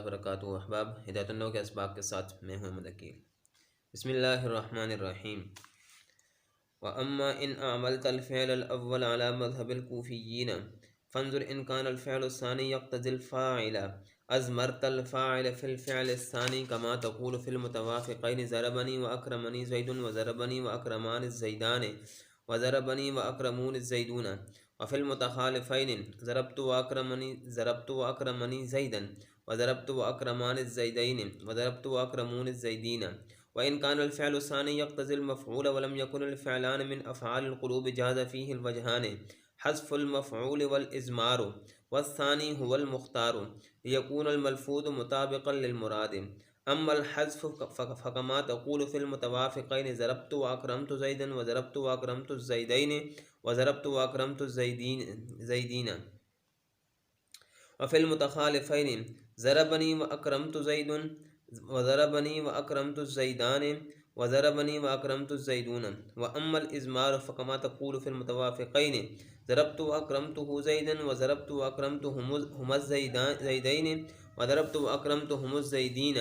वबरकातुहू। अहबाब, हिदायतुल्लाह के असबाब के साथ मैं हूँ मुदक्किर। बिस्मिल्लाहिर्रहमानिर्रहीम। व अम्मा इन अमलतल फ़िअल अव्वल अला मज़हबिल कूफ़िय्यीन फ़ंज़ुर इन कानल फ़िअलु स्सानी यक़्तज़िल फ़ाइल अज़मरतल फ़ाइल फ़िल फ़िअलि स्सानी कमा तक़ूलु फ़िल मुतवाफ़िक़ैन ज़रबनी व अकरमनी ज़ैदुन व ज़रबनी व अकरमानि ज़ैदान व ज़रबनी व अकरमूनि ज़ैदून व फ़िल मुतख़ालिफ़ैन ज़रब्तु व अकरमनी ज़ैदन व ज़रब्तु व अकरमानि ज़ैदैन व ज़रब्तु व अकरमूनि ज़ैदीन व इन कानल फ़िअलु स्सानी यक़्तज़िल मफ़ऊल व लम यकुनिल फ़िअलान मिन अफ़आलिल क़ुलूब जाज़ फ़ीहिल वजहान हज़्फ़ुल मफ़ऊल वल इज़मारु वस्सानी हुवल मुख़्तारु लियकूनल मलफ़ूज़ु मुताबिक़न लिल मुराद। अम्मल हज़्फ़ु फ़कमा तक़ूलु फ़िल मुतवाफ़िक़ैन ज़रब्तु व अकरमतु ज़ैदन व ज़रब्तु व अकरमतु ज़ैदैन व ज़रब्तु व अकरमतु ज़ैदीन व फ़िल मुतख़ालिफ़ैन ज़रबनी व अकरमतु ज़ैदुन व ज़रबनी व अकरमतु ज़ैदान व ज़रबनी व अकरमतु ज़ैदून व अम्मल इज़मारु फ़कमा तक़ूलु फ़िल मुतवाफ़िक़ैन ज़रब्तु व अकरमतुहु ज़ैदन व ज़रब्तु व अकरमतुहुमुज़ ज़ैदैन व ज़रब्तु व अकरमतुहुमुज़ ज़ैदीन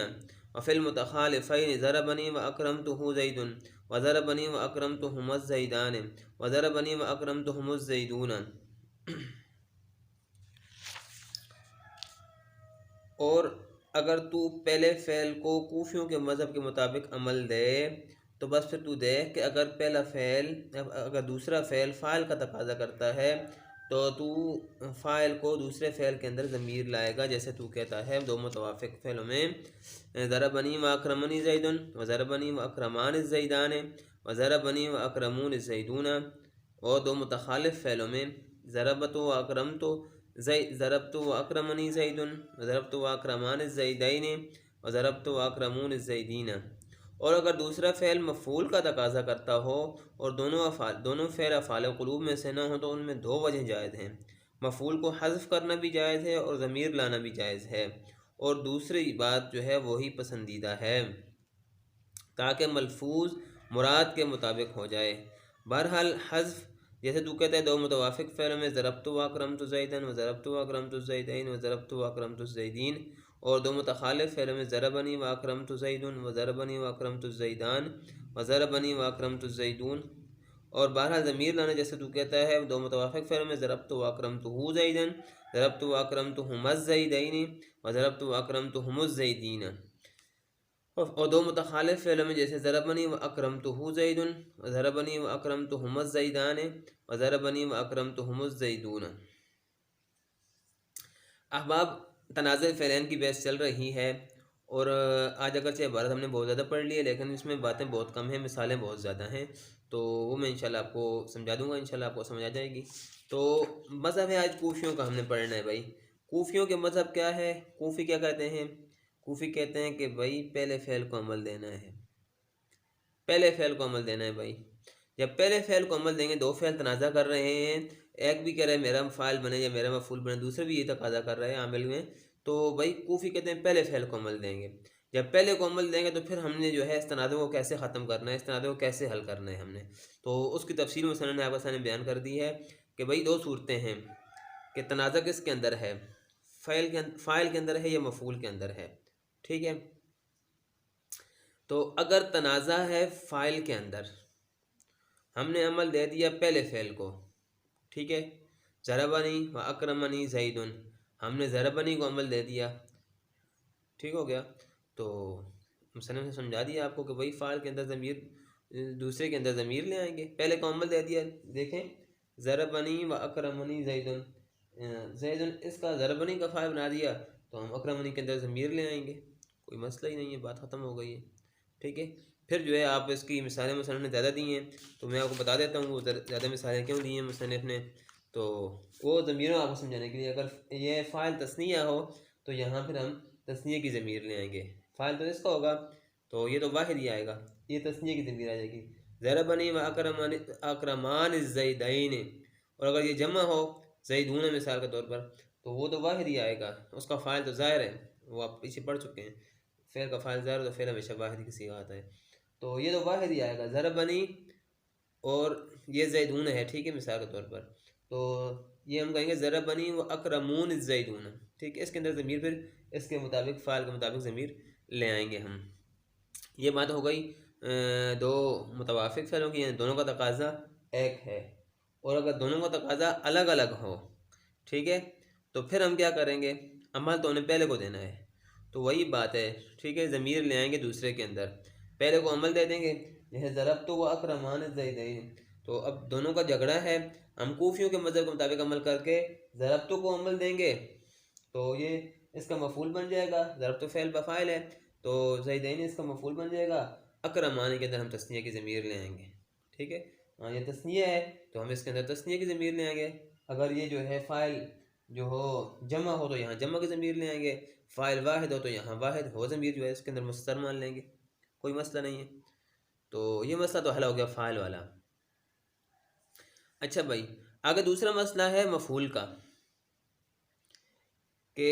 व फ़िल मुतख़ालिफ़ैन ज़रबनी व अकरमतुहु ज़ैदुन व ज़रबनी व अकरमतुहुमुज़ ज़ैदान व ज़रबनी व अकरमतुहुमुज़ ज़ैदून। और अगर तू पहले फ़ेल को कूफियों के मज़हब के मुताबिक अमल दे तो बस फिर तू देख कि अगर दूसरा फ़ेल फ़ाइल का तकाज़ा करता है तो तू फ़ाइल को दूसरे फ़ेल के अंदर ज़मीर लाएगा। जैसे तू कहता है दो मुतवाफ़िक़ फ़ेलों में ज़रबनी व अकरमनी ज़ैदुन व ज़रबनी व अकरमानि ज़ैदान व ज़रबनी व अकरमूनि ज़ैदून, और दो मुतख़ालिफ़ फ़ेलों में ज़रबतु व अकरमनी ज़ैदुन व ज़रबतु व अकरमानि ज़ैदैन व ज़रबतु व अकरमूनि ज़ैदीन। और अगर दूसरा फ़ेल मफ़ूल का तकाज़ा करता हो और दोनों फ़ेल अफ़आल क़ुलूब में से न हो तो उनमें दो वजह जायज़ हैं। मफ़ूल को हज़्फ़ करना भी जायज़ है और ज़मीर लाना भी जायज़ है, और दूसरी बात जो है वही पसंदीदा है ताकि मलफूज़ मुराद के मुताबिक हो जाए। बहरहाल हज़्फ़, जैसे तू कहता है दो मुतवाफ़िक़ फ़ेलों में ज़रब्तु व अकरमतु ज़ैदन व ज़रब्तु व अकरमतु ज़ैदैन व ज़रब्तु व अकरमतु ज़ैदीन, और दो मुतख़ालिफ़ फ़ेलों में ज़रबनी व अकरमतु ज़ैदुन व ज़रबनी व अकरमतु ज़ैदान व ज़रबनी व अकरमतु ज़ैदून। और बहरहाल ज़मीर लाना, जैसे तू कहता है दो मुतवाफ़िक़ फ़ेलों में ज़रब्तु व अकरमतुहु ज़ैदन ज़रब्तु व अकरमतुहुमुज़ ज़ैदैन व ज़रब्तु व अकरमतुहुमुज़ ज़ैदीन, और दो मुतख़ालिफ़ फ़ेलों में जैसे ज़रबनी व अकरमतुहु ज़ैदुन व ज़रबनी व अकरमतुहुमुज़ ज़ैदान व ज़रबनी व अकरमतुहुमुज़ ज़ैदून। अहबाब, तनाज़ुल फ़ेलैन की बहस चल रही है, और आज अगरचे इबारत हमने बहुत ज़्यादा पढ़ ली है लेकिन इसमें बातें बहुत कम हैं, मिसालें बहुत ज़्यादा हैं, तो वो मैं इंशाल्लाह आपको समझा दूँगा, इंशाल्लाह आपको समझ आ जाएगी। तो मज़हब है आज कूफियों का हमने पढ़ना है भाई। कूफियों के मज़हब क्या है? कूफ़ी क्या कहते हैं? कूफ़ी कहते हैं कि भाई पहले फ़ेल को अमल देना है, पहले फ़ेल को अमल देना है भाई। जब पहले फ़ेल को अमल देंगे, दो फ़ेल तनाज़ा कर रहे हैं, एक भी कह रहा है मेरा फ़ाइल बने या मेरा मफ़ूल बने, दूसरे भी ये तकाज़ा कर रहे हैं आमिल में, तो भाई कूफ़ी कहते हैं पहले फ़ेल को अमल देंगे। जब पहले को अमल देंगे तो फिर हमने जो है इस तनाज़ुर को कैसे ख़त्म करना है, इस तनाज़ुर को कैसे हल करना है हमने, तो उसकी तफ़सील मुसन्निफ़ ने आपके सामने बयान कर दी है कि भाई दो सूरतें हैं कि तनाज़ा किसके अंदर है, फ़ाइल के अंदर है या मफ़ूल के अंदर है। ठीक है, तो अगर तनाज़ा है फ़ाइल के अंदर, हमने अमल दे दिया पहले फ़ेल को, ठीक है, ज़रबनी व अकरमनी ज़ैदुन, हमने ज़रबनी को अमल दे दिया, ठीक हो गया। तो मुसन्निफ़ ने समझा दिया आपको कि भाई फ़ाइल के अंदर ज़मीर, दूसरे के अंदर ज़मीर ले आएंगे। पहले को अमल दे दिया, देखें ज़रबनी व अकरमनी ज़ैदुन, ज़ैदुन इसका ज़रबनी का फ़ाइल बना दिया तो हम अकरमनी के अंदर ज़मीर ले आएंगे, कोई मसला ही नहीं है, बात ख़त्म हो गई है। ठीक है, फिर जो है आप इसकी मिसालें मुसन्निफ़ ने ज़्यादा दी हैं, तो मैं आपको बता देता हूँ वो ज़्यादा मिसालें क्यों दी हैं मुसन्निफ़ ने। तो वो ज़मीरों आपको समझाने के लिए, अगर ये फ़ाइल तस्निया हो तो यहाँ फिर हम तस्निया की ज़मीर ले आएंगे। फ़ाइल तो इसका होगा तो ये तो वाहिद ही आएगा, ये तस्निया की ज़मीर आ जाएगी, ज़रबनी व अकरमान ज़ैदैन। और अगर ये जमा हो ज़ैदून मिसाल के तौर पर, तो वो तो वाहिद ही आएगा, उसका फ़ाइल तो ज़ाहिर है, वो आप पीछे पढ़ चुके हैं, फ़ेल का फ़ाइल ज़ाहिर, तो फ़ेल हमेशा वाहिद की सीगा आता है, तो ये तो वाहिद ही आएगा ज़रबनी, और ये ज़ैदून है, ठीक है, मिसाल के तौर पर। तो ये हम कहेंगे ज़रबनी व अकरमून ज़ैदून। ठीक है, इसके अंदर ज़मीर फिर इसके मुताबिक फ़ाल के मुताबिक ज़मीर ले आएंगे हम। ये बात हो गई दो मुतवाफिक फ़ेलों की, यानी दोनों का तकाज़ा एक है। और अगर दोनों का तकाज़ा अलग अलग हो, ठीक है, तो फिर हम क्या करेंगे, अमल तो उन्हें पहले को देना है। तो वही बात है, ठीक है, ज़मीर ले आएंगे दूसरे के अंदर, पहले को अमल दे देंगे। जैसे ज़रब तो वह अकरमान ज़ैदैन, तो अब दोनों का झगड़ा है, हम कूफियों के मज़हब के मुताबिक अमल करके ज़रब तो को अमल देंगे, तो ये इसका मफूल बन जाएगा। ज़रब तो फ़ेल बफ़ाइल है, तो ज़ैदैन इसका मफूल बन जाएगा। अकरमानी के अंदर हम तस्निया की ज़मीर ले आएंगे। ठीक है, हाँ ये तस्निया है तो हम इसके अंदर तस्निया की ज़मीर ले आएंगे। अगर ये जो है फ़ाइल जो हो जमा हो तो यहाँ जमा की ज़मीर ले आएंगे, फ़ाइल वाहिद हो तो यहाँ वाहिद हो ज़मीर जो है इसके अंदर मुस्तर मान लेंगे, कोई मसला नहीं है। तो ये मसला तो हल हो गया फ़ाइल वाला। अच्छा भाई, आगे दूसरा मसला है मफूल का, कि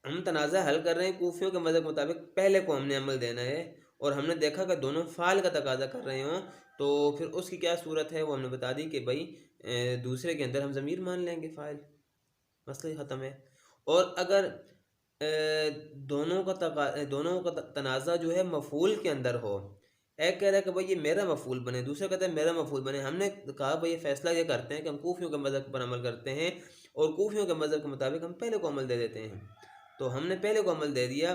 हम तनाज़ा हल कर रहे हैं कूफियों के मज़हब के मुताबिक, पहले को हमने अमल देना है और हमने देखा कि दोनों फ़ाल का तकाज़ा कर रहे हों, तो फिर उसकी क्या सूरत है वो हमने बता दी कि भाई दूसरे के अंदर हम ज़मीर मान लेंगे फ़ाइल, मसला ही ख़त्म है। और अगर दोनों का तनाज़ा जो है मफूल के अंदर हो, एक कह रहा है कि भाई ये मेरा मफूल बने, दूसरा कहता है मेरा मफूल बने, हमने कहा भाई ये फ़ैसला ये करते हैं कि हम कूफियों के मज़हब पर अमल करते हैं और कूफियों के मज़हब के मुताबिक हम पहले को अमल दे देते हैं। तो हमने पहले को अमल दे दिया,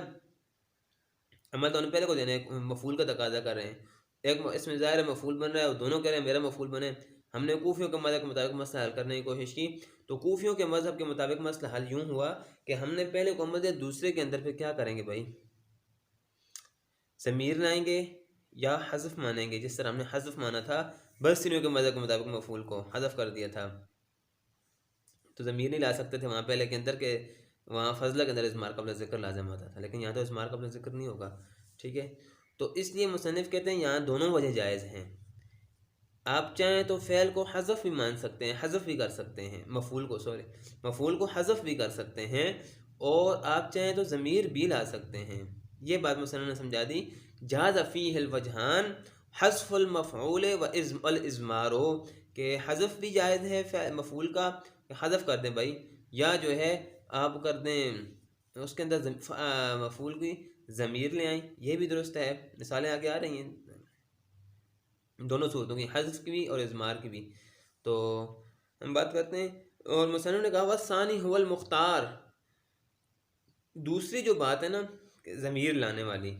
अमल तो हमने पहले को देने मफूल का तकाजा कर रहे हैं, एक इसमें ज़ाहिर है मफूल बन रहा है और दोनों कह रहे हैं मेरा मफूल बने। हमने कूफियों के मज़हब के मुताबिक मसला हल करने की कोशिश की, तो कूफियों के मज़हब के मुताबिक मसला हल यूँ हुआ कि हमने पहले को अमल दिया, दूसरे के अंदर फिर क्या करेंगे भाई, ज़मीर लाएंगे या हज़फ मानेंगे, जिस तरह हमने हज़फ माना था बसरियों के मज़हब के मुताबिक मफूल को हज़फ कर दिया था, तो ज़मीर नहीं ला सकते थे वहाँ पहले के अंदर के, वहाँ फजला के अंदर इस्मार कबल ज़िक्र लाजम आता था, लेकिन यहाँ तो इस्मार कबल ज़िक्र नहीं होगा। ठीक है, तो इसलिए मुसन्निफ़ कहते हैं यहाँ दोनों वजह जायज़ हैं। आप चाहें तो फ़ेल को हज़फ भी मान सकते हैं, हज़फ भी कर सकते हैं, मफ़ूल को हज़फ भी कर सकते हैं, और आप चाहें तो ज़मीर भी ला सकते हैं। ये बात मुसन्निफ़ ने समझा दी। जाज़ फ़ीहिल वजहान हज़्फ़ुल मफ़ऊल व इज़मारो, के हज़फ भी जायज़ है मफ़ूल का, हज़फ कर दें भाई, या जो है आप कर दें उसके अंदर मफ़ूल की ज़मीर ले आएँ, ये भी दुरुस्त है। मिसालें आगे आ रही हैं दोनों सूरतों की, हज़्फ़ की भी और इज़मार की भी। तो हम बात करते हैं, और मुसन्निफ़ ने कहा वस्सानी हुवल मुख्तार, दूसरी जो बात है ना ज़मीर लाने वाली,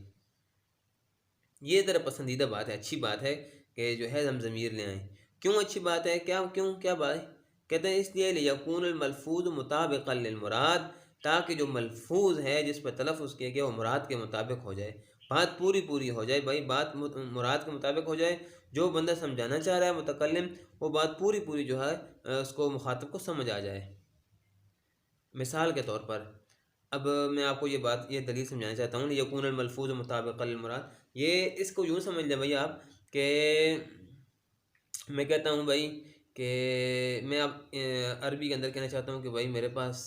ये ज़रा पसंदीदा बात है, अच्छी बात है कि जो है हम ज़मीर ले आएँ। क्यों अच्छी बात है, क्या बात है? कहते हैं इसलिए लियकूनुल मलफूज़ मुताबिक़न लिल मुराद, ताकि जो मलफूज़ है जिस पर तलफ़्फ़ुज़ किया गया वो मुराद के मुताबिक हो जाए, बात पूरी हो जाए भाई, बात मुराद के मुताबिक हो जाए, जो बंदा समझाना चाह रहा है मुतकल्लिम, वो बात पूरी जो है उसको मुखातिब को समझ आ जाए। मिसाल के तौर पर अब मैं आपको ये दलील समझाना चाहता हूँ, यकूनुल मलफूज़ मुताबिक़न लिल मुराद, ये इसको यूँ समझ लें भाई आप कि मैं कहता हूँ भाई कि मैं अब अरबी के अंदर कहना चाहता हूँ कि भाई मेरे पास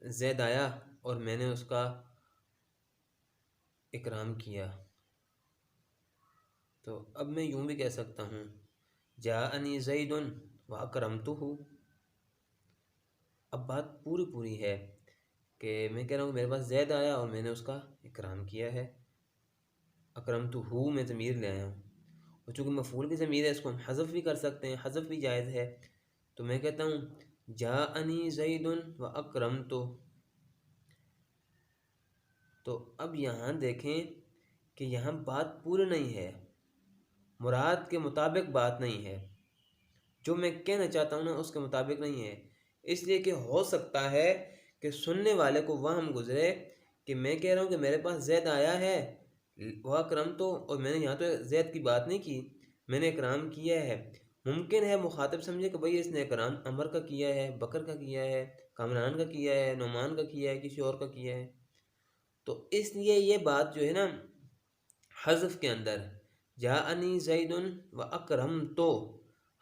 ज़ैद आया और मैंने उसका इकराम किया, तो अब मैं यूँ भी कह सकता हूँ जाअनी ज़ैदुन व अकरमतुहु। अब बात पूरी है कि मैं कह रहा हूँ मेरे पास ज़ैद आया और मैंने उसका इकराम किया है, अकरमतुहु में ज़मीर ले आया हूँ, और चूँकि मफ़ूल की ज़मीर है इसको हम हज़फ भी कर सकते हैं, हज़फ भी जायज़ है। तो मैं कहता हूँ जाअनी ज़ैदुन व अकरमतु। तो अब यहाँ देखें कि यहाँ बात पूरी नहीं है, मुराद के मुताबिक बात नहीं है, जो मैं कहना चाहता हूँ ना उसके मुताबिक नहीं है। इसलिए कि हो सकता है कि सुनने वाले को वहम गुजरे कि मैं कह रहा हूँ कि मेरे पास ज़ैद आया है वह करम, तो और मैंने यहाँ तो ज़ैद की बात नहीं की, मैंने इकराम किया है। मुमकिन है मुखातिब समझे कि भाई इसने इकराम अमर का किया है, बकर का किया है, कामरान का किया है, नुमान का किया है, किसी और का किया है। तो इसलिए ये बात जो है ना हज़फ के अंदर जाअनी ज़ैदुन व अकरम, तो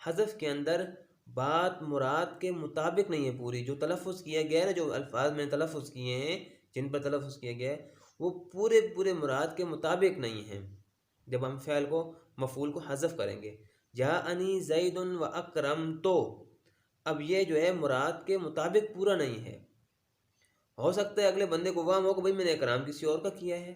हज़फ के अंदर बात मुराद के मुताबिक नहीं है पूरी, जो तलफ़्फ़ुज़ किया गया है ना, जो अल्फाज में तलफ़्फ़ुज़ किए हैं, जिन पर तलफ़्फ़ुज़ किया गया है, वो पूरे मुराद के मुताबिक नहीं हैं। जब हम फ़ेल को मफ़ूल को हज़फ करेंगे, जाअनी ज़ैदुन व अकरम, तो अब ये जो है मुराद के मुताबिक पूरा नहीं है। हो सकता है अगले बंदे को वाम हो कि भाई मैंने इकराम किसी और का किया है,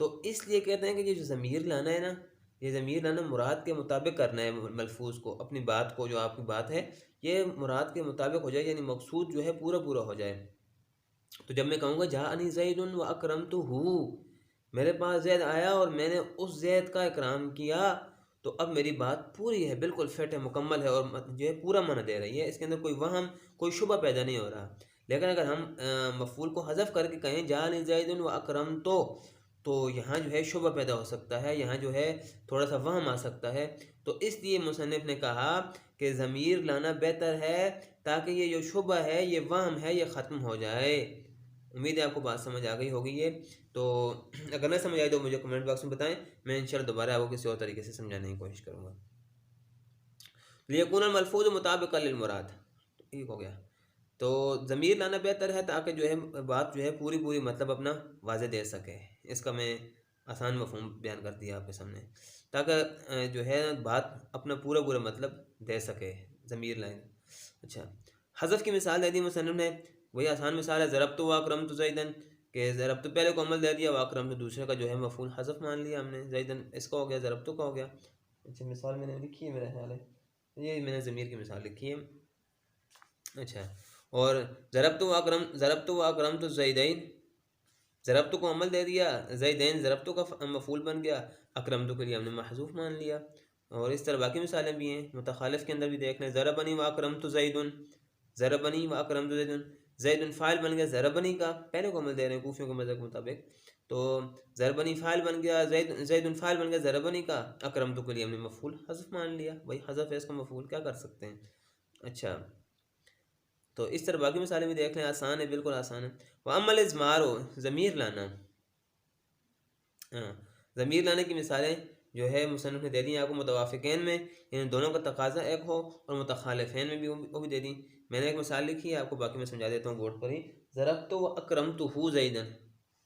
तो इसलिए कहते हैं कि ये जो ज़मीर लाना है ना, ये ज़मीर लाना मुराद के मुताबिक करना है, मलफूज को, अपनी बात को, जो आपकी बात है ये मुराद के मुताबिक हो जाए, यानी मकसूद जो है पूरा पूरा हो जाए। तो जब मैं कहूँगा जाअनी ज़ैदुन व अकरमतुहू, मेरे पास जैद आया और मैंने उस जैद का इकराम किया, तो अब मेरी बात पूरी है, बिल्कुल फिट है, मुकम्मल है, और जो है पूरा माना दे रही है, इसके अंदर कोई वहम, कोई शुबा पैदा नहीं हो रहा। लेकिन अगर हम मफ़ूल को हज़फ करके कहें जाअनी ज़ैदुन व अकरमतु, तो यहाँ जो है शुबा पैदा हो सकता है, यहाँ जो है थोड़ा सा वहम आ सकता है। तो इसलिए मुसन्निफ़ ने कहा कि ज़मीर लाना बेहतर है, ताकि ये जो शुबा है, ये वहम है, ये ख़त्म हो जाए। उम्मीद है आपको बात समझ आ गई होगी ये। तो अगर नहीं समझ आई तो मुझे कमेंट बॉक्स में बताएं, मैं इंशाल्लाह दोबारा आपको किसी और तरीके से समझाने की कोशिश करूँगा। लियकुन मलफूज मुताबिक लिल मुराद, ठीक हो गया। तो ज़मीर लाना बेहतर है ताकि जो है बात जो है पूरी पूरी मतलब अपना वाज़े दे सके। इसका मैं आसान मफ़हूम बयान कर दिया आपके सामने, ताकि जो है बात अपना पूरा पूरा मतलब दे सके ज़मीर लाइन। अच्छा, हज़फ की मिसाल दे दी मुसन्निफ़ ने, वही आसान मिसाल है, ज़रबतु व अकरमतु ज़ैदन, के ज़रबतु पहले को अमल दे दिया, व अकरमतु दूसरे का जो है मफ़ूल हज़फ मान लिया हमने, ज़ैदन इसका हो गया, ज़रबतु का हो गया। अच्छा, मिसाल मैंने लिखी है मेरा ख्याल है, ये मैंने ज़मीर की मिसाल लिखी है। अच्छा, और ज़रबतु व अकरमतु ज़ैदैन, ज़रबतु को अमल दे दिया, ज़ैदैन ज़रबतु का मफ़ूल बन गया, अकरमतु के लिए हमने महज़ूफ़ मान लिया। और इस तरह बाकी मिसालें भी हैं, मुतखालिफ़ के अंदर भी देख लें, ज़रबनी व अकरमतु ज़ैदुन, ज़रबनी व अकरमतु ज़ैदुन, ज़ैदुन फ़ाइल बन गया ज़रबनी का, पहले को अमल दे रहे हैं कूफियों के मज़हब के मुताबिक, तो ज़रबनी फ़ाइल बन गया, ज़ैदुन फ़ाइल बन गया ज़रबनी का, अकरमतु के लिए हमने मफ़ूल हज़फ मान लिया, वही हज़फ है इसका मफ़ूल, क्या कर सकते हैं। अच्छा, तो इस तरह बाकी मिसालें भी देख लें, आसान है, बिल्कुल आसान है। वह अमल इज़मारो, ज़मीर लाना, हाँ, ज़मीर लाने की मिसालें जो है मुसन्निफ़ ने दे दी आपको मुतवाफ़िक़ैन में, इन दोनों का तकाज़ा एक हो, और मुतखालिफ़ैन में भी वो भी दे दी। मैंने एक मिसाल लिखी है आपको, बाकी मैं समझा देता हूँ बोर्ड पर ही। ज़रबतु व अकरमतुहू ज़ैदन,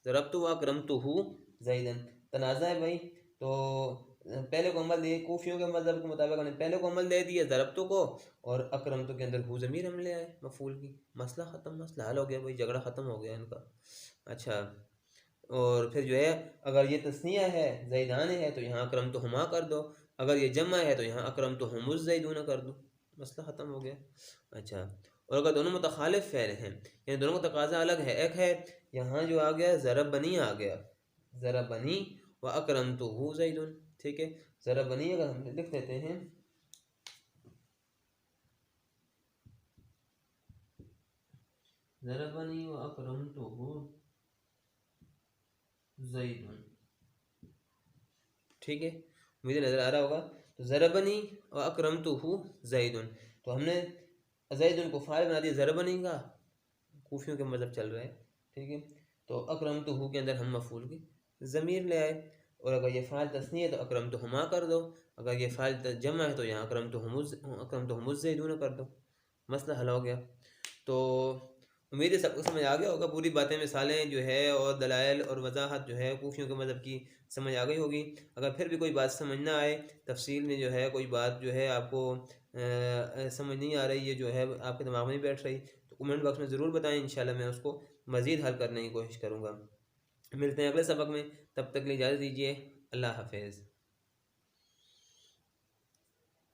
ज़रबतु व अकरमतुहू ज़ैदन, तनाज़ा है भाई। तो पहले को अमल दिए, कूफियों के मज़हब के मुताबिक हमने पहले को अमल दे दिया ज़रबतु को, और अकरमतु के अंदर हू ज़मीर हम ले आए मफ़ूल की, मसला ख़त्म, मसला हल हो गया भाई, झगड़ा ख़त्म हो गया इनका। अच्छा, और फिर जो है अगर ये तस्निया है, ज़ैदान है, तो यहाँ अकरम तो हुमा कर दो, अगर ये जमा है तो यहाँ अकरम तो हुमुज़ ज़ैदून कर दो, मसला ख़त्म हो गया। अच्छा, और अगर दोनों मुतखालिफ फ़ैल हैं, यानी दोनों का तकाज़ा अलग है, एक है यहाँ जो आ गया ज़रबनी आ गया, ज़रबनी व अकरम तो हु ज़ैदून, ठीक है। ज़रबनी अगर हम लिख देते हैं, ज़रबनी व अकरम तो हु ज़ैदून, ठीक है, मुझे नज़र आ रहा होगा। तो ज़रबनी व अकरमतुहू ज़ैदुन, तो हमने ज़ैदुन को फ़ाइल बना दिया ज़रबनी का, कूफियों के मज़हब चल रहे हैं, ठीक है। तो अकरमतुहू के अंदर हम मफ़ूल की ज़मीर ले आए, और अगर ये फ़ाइल तस्नीह है तो अकरमतुहुमा कर दो, अगर ये फ़ाइल जमा है तो यहाँ अकरमतुहुमुज़ ज़ैदून कर दो, मसला हल हो गया। तो उम्मीद है सबको समझ आ गया होगा, पूरी बातें, मिसालें जो है और दलाइल और वजाहत जो है कूफियों के मज़हब की समझ आ गई होगी। अगर फिर भी कोई बात समझ ना आए, तफसील में जो है कोई बात जो है आपको समझ नहीं आ रही है, जो है आपके दिमाग में नहीं बैठ रही, तो कमेंट बॉक्स में ज़रूर बताएं, इंशाल्लाह मैं उसको मज़ीद हल करने की कोशिश करूँगा। मिलते हैं अगले सबक में, तब तक के लिए इजाज़त दीजिए, अल्लाह हाफ़िज़।